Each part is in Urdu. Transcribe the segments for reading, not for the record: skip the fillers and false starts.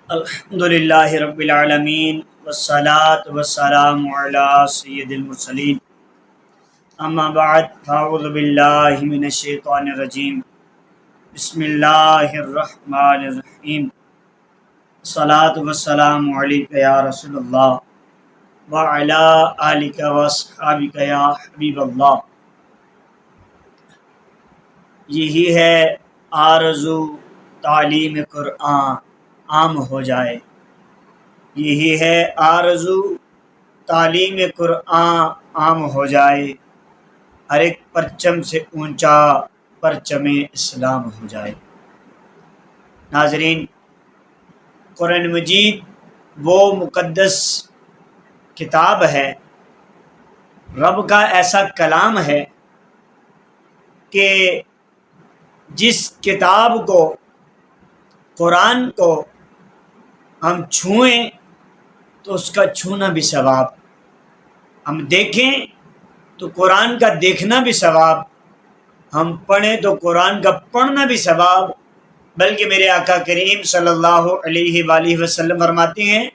الحمد للہ رب العالمین والصلاة والسلام علی سید المرسلین اما بعد فاعوذ باللہ من الشیطان الرجیم بسم اللہ الرحمن الرحیم الصلاة والسلام علیک یا رسول اللہ وعلی آلک واصحابک یا حبیب اللہ۔ یہی ہے آرزو تعلیم قرآن عام ہو جائے، یہی ہے آرزو تعلیم قرآن عام ہو جائے، ہر ایک پرچم سے اونچا پرچم اسلام ہو جائے۔ ناظرین، قرآن مجید وہ مقدس کتاب ہے، رب کا ایسا کلام ہے کہ جس کتاب کو، قرآن کو ہم چھوئیں تو اس کا چھونا بھی ثواب، ہم دیکھیں تو قرآن کا دیکھنا بھی ثواب، ہم پڑھیں تو قرآن کا پڑھنا بھی ثواب۔ بلکہ میرے آقا کریم صلی اللہ علیہ وآلہ وسلم فرماتے ہیں،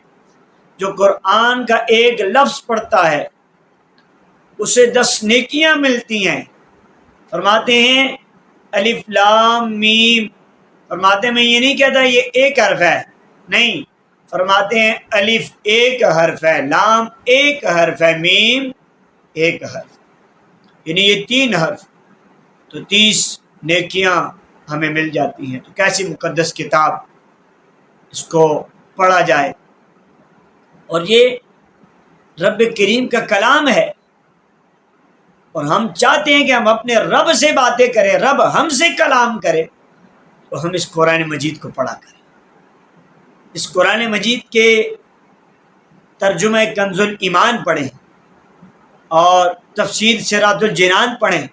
جو قرآن کا ایک لفظ پڑھتا ہے اسے 10 نیکیاں ملتی ہیں۔ فرماتے ہیں الف لام میم، فرماتے ہیں میں یہ نہیں کہتا یہ ایک حرف ہے، نہیں، فرماتے ہیں الف ایک حرف ہے، لام ایک حرف ہے، میم ایک حرف، یعنی یہ 3 حرف، تو 30 نیکیاں ہمیں مل جاتی ہیں۔ تو کیسی مقدس کتاب، اس کو پڑھا جائے، اور یہ رب کریم کا کلام ہے، اور ہم چاہتے ہیں کہ ہم اپنے رب سے باتیں کریں، رب ہم سے کلام کرے، تو ہم اس قرآن مجید کو پڑھا کریں۔ اس قرآن مجید کے ترجمہ کنز الایمان پڑھیں اور تفسیر صراط الجنان پڑھیں،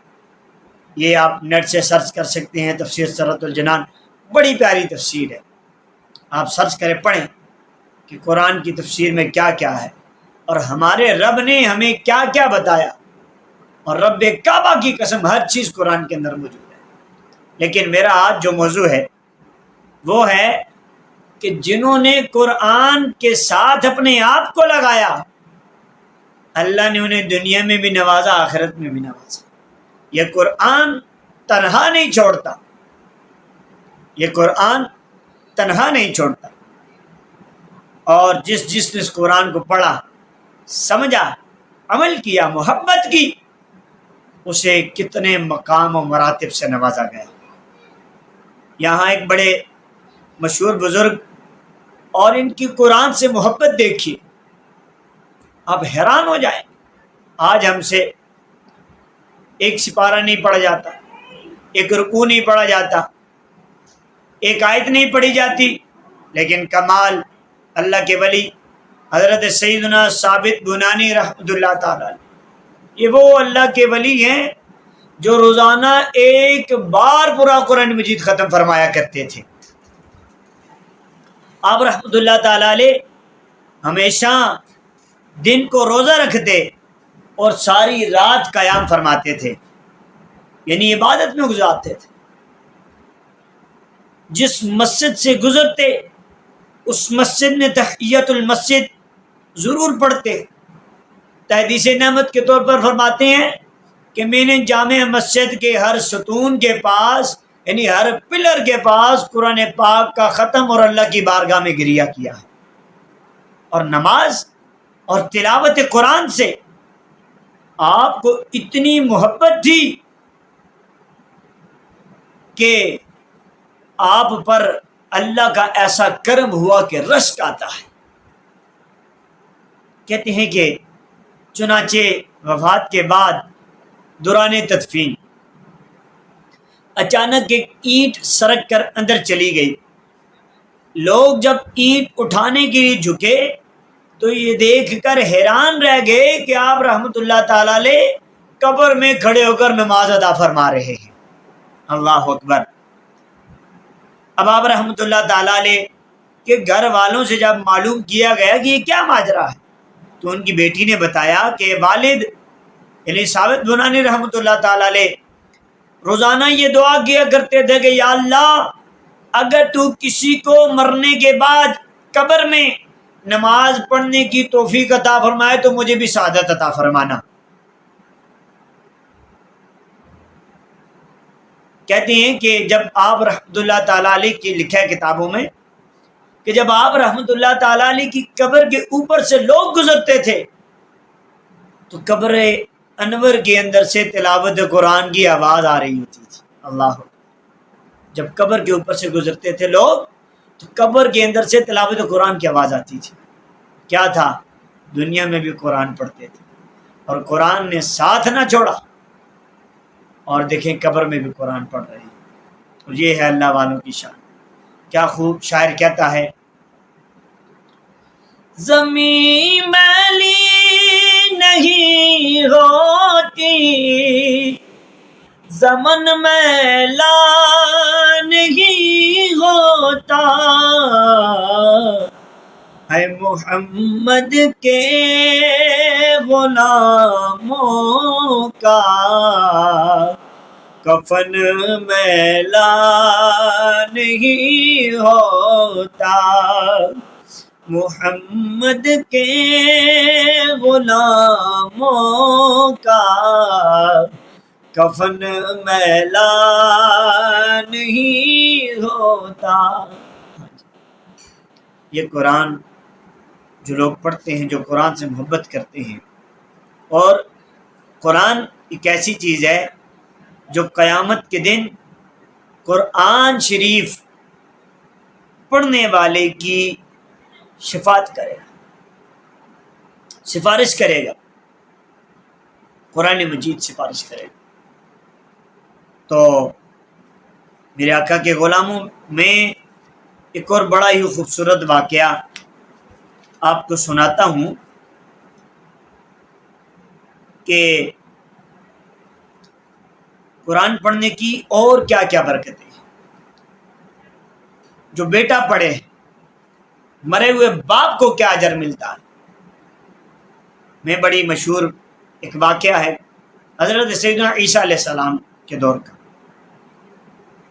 یہ آپ نیٹ سے سرچ کر سکتے ہیں، تفسیر صراط الجنان بڑی پیاری تفسیر ہے، آپ سرچ کریں، پڑھیں کہ قرآن کی تفسیر میں کیا کیا ہے، اور ہمارے رب نے ہمیں کیا کیا بتایا، اور رب کعبہ کی قسم ہر چیز قرآن کے اندر موجود ہے۔ لیکن میرا آج جو موضوع ہے وہ ہے کہ جنہوں نے قرآن کے ساتھ اپنے آپ کو لگایا، اللہ نے انہیں دنیا میں بھی نوازا، آخرت میں بھی نوازا۔ یہ قرآن تنہا نہیں چھوڑتا، یہ قرآن تنہا نہیں چھوڑتا، اور جس نے اس قرآن کو پڑھا، سمجھا، عمل کیا، محبت کی، اسے کتنے مقام و مراتب سے نوازا گیا۔ یہاں ایک بڑے مشہور بزرگ اور ان کی قرآن سے محبت دیکھیے، آپ حیران ہو جائیں۔ آج ہم سے ایک سپارہ نہیں پڑھا جاتا، ایک رکوع نہیں پڑھا جاتا، ایک آیت نہیں پڑھی جاتی، لیکن کمال اللہ کے ولی حضرت سیدنا ثابت بنانی رحمۃ اللہ تعالی، یہ وہ اللہ کے ولی ہیں جو روزانہ ایک بار پورا قرآن مجید ختم فرمایا کرتے تھے۔ آپ رحمۃ اللہ تعالی علیہ ہمیشہ دن کو روزہ رکھتے اور ساری رات قیام فرماتے تھے، یعنی عبادت میں گزارتے تھے۔ جس مسجد سے گزرتے اس مسجد میں تحیت المسجد ضرور پڑھتے۔ تحدیث نعمت کے طور پر فرماتے ہیں کہ میں نے جامع مسجد کے ہر ستون کے پاس، یعنی ہر پلر کے پاس قرآن پاک کا ختم اور اللہ کی بارگاہ میں گریہ کیا ہے۔ اور نماز اور تلاوت قرآن سے آپ کو اتنی محبت تھی کہ آپ پر اللہ کا ایسا کرم ہوا کہ رشک آتا ہے۔ کہتے ہیں کہ چنانچہ وفات کے بعد دوران تدفین اچانک ایک اینٹ سرک کر اندر چلی گئی۔ لوگ جب اینٹ اٹھانے کے لیے جھکے تو یہ دیکھ کر حیران رہ گئے کہ آپ رحمۃ اللہ تعالی علیہ قبر میں کھڑے ہو کر نماز ادا فرما رہے ہیں۔ اللہ اکبر۔ اب آپ رحمۃ اللہ تعالی علیہ کے گھر والوں سے جب معلوم کیا گیا کہ یہ کیا ماجرا ہے، تو ان کی بیٹی نے بتایا کہ والد یعنی ثابت بنانی رحمۃ اللہ تعالی علیہ روزانہ یہ دعا کیا کرتے تھے کہ یا اللہ، اگر تو کسی کو مرنے کے بعد قبر میں نماز پڑھنے کی توفیق عطا فرمائے تو مجھے بھی سعادت عطا فرمانا۔ کہتے ہیں کہ جب آپ رحمۃ اللہ تعالیٰ علیہ کی لکھا ہے کتابوں میں کہ جب آپ رحمۃ اللہ تعالیٰ علیہ کی قبر کے اوپر سے لوگ گزرتے تھے تو قبر انور کے اندر سے تلاوت قرآن کی آواز آ رہی ہوتی تھی۔ اللہ، جب قبر کے اوپر سے گزرتے تھے لوگ تو قبر کے اندر سے تلاوت قرآن کی آواز آتی تھی۔ کیا تھا؟ دنیا میں بھی قرآن پڑھتے تھے اور قرآن نے ساتھ نہ چھوڑا، اور دیکھیں قبر میں بھی قرآن پڑھ رہے ہیں۔ تو یہ ہے اللہ والوں کی شان۔ کیا خوب شاعر کہتا ہے، زمین میلی نہیں ہوتی، زمن میلا نہیں ہوتا، ہے محمد کے غلاموں کا کفن میلا نہیں ہوتا، محمد کے غلاموں کا کفن میلا نہیں ہوتا۔ یہ قرآن جو لوگ پڑھتے ہیں، جو قرآن سے محبت کرتے ہیں، اور قرآن ایک ایسی چیز ہے جو قیامت کے دن قرآن شریف پڑھنے والے کی شفاعت کرے گا، سفارش کرے گا، قرآن مجید سفارش کرے گا۔ تو میرے آقا کے غلاموں میں ایک اور بڑا ہی خوبصورت واقعہ آپ کو سناتا ہوں کہ قرآن پڑھنے کی اور کیا کیا برکتیں ہیں۔ جو بیٹا پڑھے، مرے ہوئے باپ کو کیا اجر ملتا ہے۔ میں بڑی مشہور ایک واقعہ ہے حضرت سیدنا عیسیٰ علیہ السلام کے دور کا۔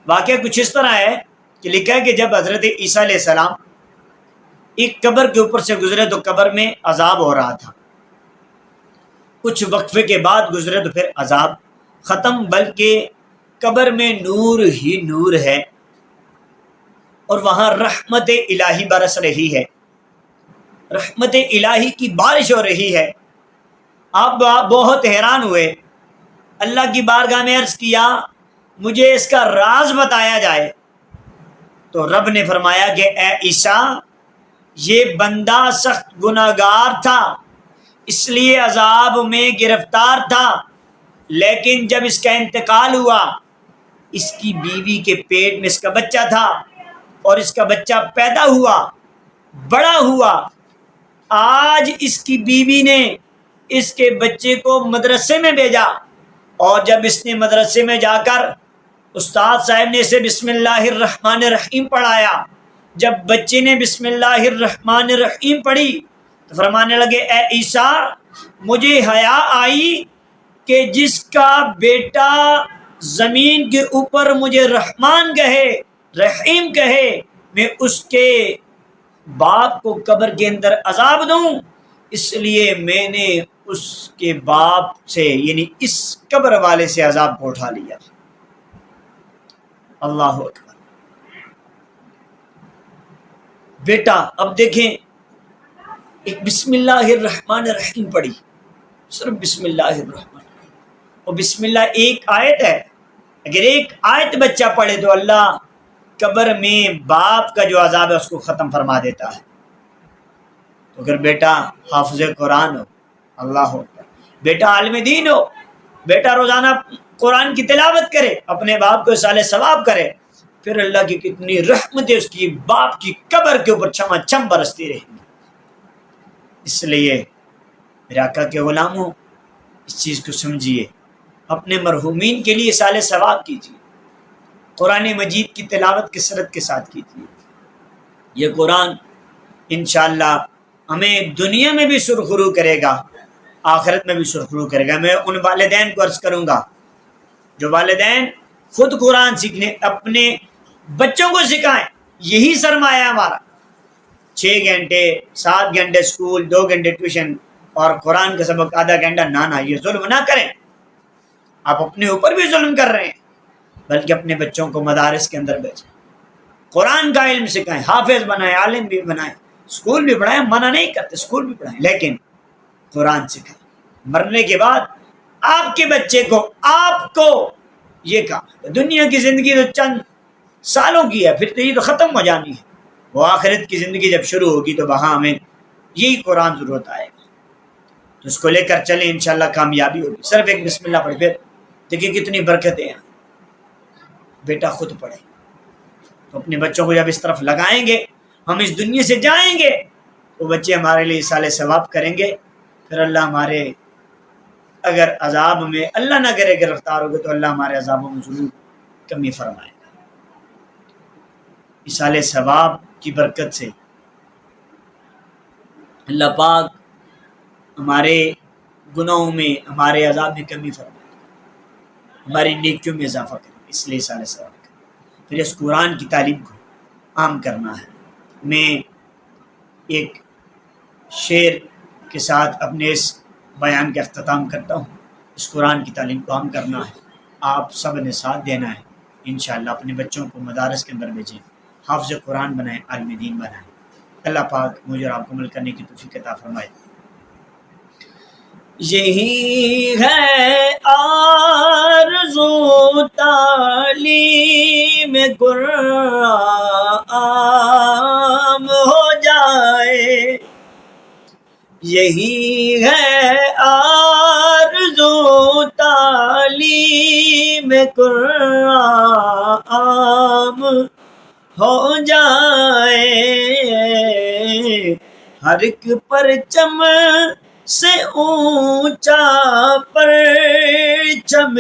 واقعہ کچھ اس طرح ہے کہ لکھا ہے کہ جب حضرت عیسیٰ علیہ السلام ایک قبر کے اوپر سے گزرے تو قبر میں عذاب ہو رہا تھا، کچھ وقفے کے بعد گزرے تو پھر عذاب ختم، بلکہ قبر میں نور ہی نور ہے اور وہاں رحمت الہی برس رہی ہے، رحمت الہی کی بارش ہو رہی ہے۔ آپ بہت حیران ہوئے، اللہ کی بارگاہ میں عرض کیا مجھے اس کا راز بتایا جائے، تو رب نے فرمایا کہ اے عیسیٰ، یہ بندہ سخت گناہگار تھا، اس لیے عذاب میں گرفتار تھا، لیکن جب اس کا انتقال ہوا، اس کی بیوی کے پیٹ میں اس کا بچہ تھا اور اس کا بچہ پیدا ہوا، بڑا ہوا، آج اس کی بیوی نے اس کے بچے کو مدرسے میں بھیجا، اور جب اس نے مدرسے میں جا کر استاد صاحب نے اسے بسم اللہ الرحمن الرحیم پڑھایا، جب بچے نے بسم اللہ الرحمن الرحیم پڑھی تو فرمانے لگے اے عیسیٰ، مجھے حیا آئی کہ جس کا بیٹا زمین کے اوپر مجھے رحمان کہے، رحیم کہے، میں اس کے باپ کو قبر کے اندر عذاب دوں، اس لیے میں نے اس کے باپ سے یعنی اس قبر والے سے عذاب کو اٹھا لیا۔ اللہ اکبر۔ بیٹا اب دیکھیں، ایک بسم اللہ الرحمن الرحیم پڑھی، صرف بسم اللہ الرحمن، اور بسم اللہ ایک آیت ہے، اگر ایک آیت بچہ پڑھے تو اللہ قبر میں باپ کا جو عذاب ہے اس کو ختم فرما دیتا ہے۔ تو اگر بیٹا حافظ قرآن ہو، اللہ اکبر، بیٹا عالم دین ہو، بیٹا روزانہ قرآن کی تلاوت کرے، اپنے باپ کو اصالہ ثواب کرے، پھر اللہ کی کتنی رحمت ہے اس کی باپ کی قبر کے اوپر چھما چھم برستی رہیں گی۔ اس لیے میرے آقا کے غلاموں، اس چیز کو سمجھیے، اپنے مرحومین کے لیے اصالہ ثواب کیجیے، قرآن مجید کی تلاوت کثرت کے ساتھ کیجیے۔ یہ قرآن انشاءاللہ ہمیں دنیا میں بھی سرخرو کرے گا، آخرت میں بھی سرخرو کرے گا۔ میں ان والدین کو عرض کروں گا جو والدین خود قرآن سیکھنے، اپنے بچوں کو سکھائیں، یہی سرمایہ ہمارا۔ 6 گھنٹے 7 گھنٹے اسکول 2 گھنٹے ٹیوشن اور قرآن کا سبق آدھا گھنٹہ، نہ یہ ظلم نہ کریں، آپ اپنے اوپر بھی ظلم کر رہے ہیں، بلکہ اپنے بچوں کو مدارس کے اندر بھیجیں، قرآن کا علم سکھائیں، حافظ بنائیں، عالم بھی بنائیں، اسکول بھی پڑھائیں، منع نہیں کرتے اسکول بھی پڑھائیں، لیکن قرآن سکھائیں۔ مرنے کے بعد آپ کے بچے کو، آپ کو یہ کہا، دنیا کی زندگی تو چند سالوں کی ہے، پھر تو یہ تو ختم ہو جانی ہے، وہ آخرت کی زندگی جب شروع ہوگی تو وہاں ہمیں یہی قرآن ضرورت آئے گا، تو اس کو لے کر چلیں، انشاءاللہ کامیابی ہوگی۔ صرف ایک بسم اللہ پڑھ، پھر دیکھیں کتنی برکتیں ہیں۔ بیٹا خود پڑھے تو اپنے بچوں کو جب اس طرف لگائیں گے، ہم اس دنیا سے جائیں گے، وہ بچے ہمارے لیے اصالِ ثواب کریں گے، پھر اللہ ہمارے، اگر عذاب میں اللہ نہ کرے گرفتار ہوگے تو اللہ ہمارے عذابوں میں ضرور کمی فرمائے گا۔ اصالِ ثواب کی برکت سے اللہ پاک ہمارے گناہوں میں، ہمارے عذاب میں کمی فرمائے گا، ہماری نیکیوں میں اضافہ کرے گا، اس لیے اصالِ ثواب کرے۔ پھر اس قرآن کی تعلیم کو عام کرنا ہے۔ میں ایک شعر کے ساتھ اپنے اس بیان کا اختتام کرتا ہوں۔ اس قرآن کی تعلیم کو عام کرنا ہے، آپ سب نے ساتھ دینا ہے، انشاءاللہ اپنے بچوں کو مدارس کے اندر بھیجیں، حافظ قرآن بنائیں، عالم دین بنائیں۔ اللہ پاک مجھے اور آپ کو عمل کرنے کی توفیق عطا فرمائے۔ یہی ہے آرزو تعلیم قرآن عام ہو جائے، یہی ہے آرزو تعلیم قرآن عام ہو جائے، ہر ایک پرچم سے اونچا پرچم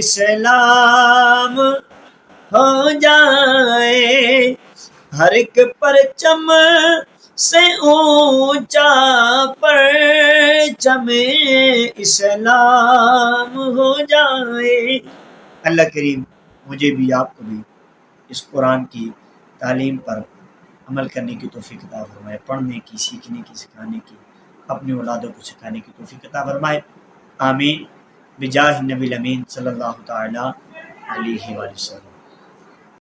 اسلام ہو جائے، ہر ایک پرچم سے اونچا پرچم اسلام ہو جائے۔ اللہ کریم مجھے بھی آپ کو بھی اس قرآن کی تعلیم پر عمل کرنے کی توفیق عطا فرمائے، پڑھنے کی، سیکھنے کی، سکھانے کی، اپنی اولادوں کو سکھانے کی توفیق عطا فرمائے۔ آمین بجاہ النبی الامین صلی اللہ تعالی علیہ وآلہ وسلم۔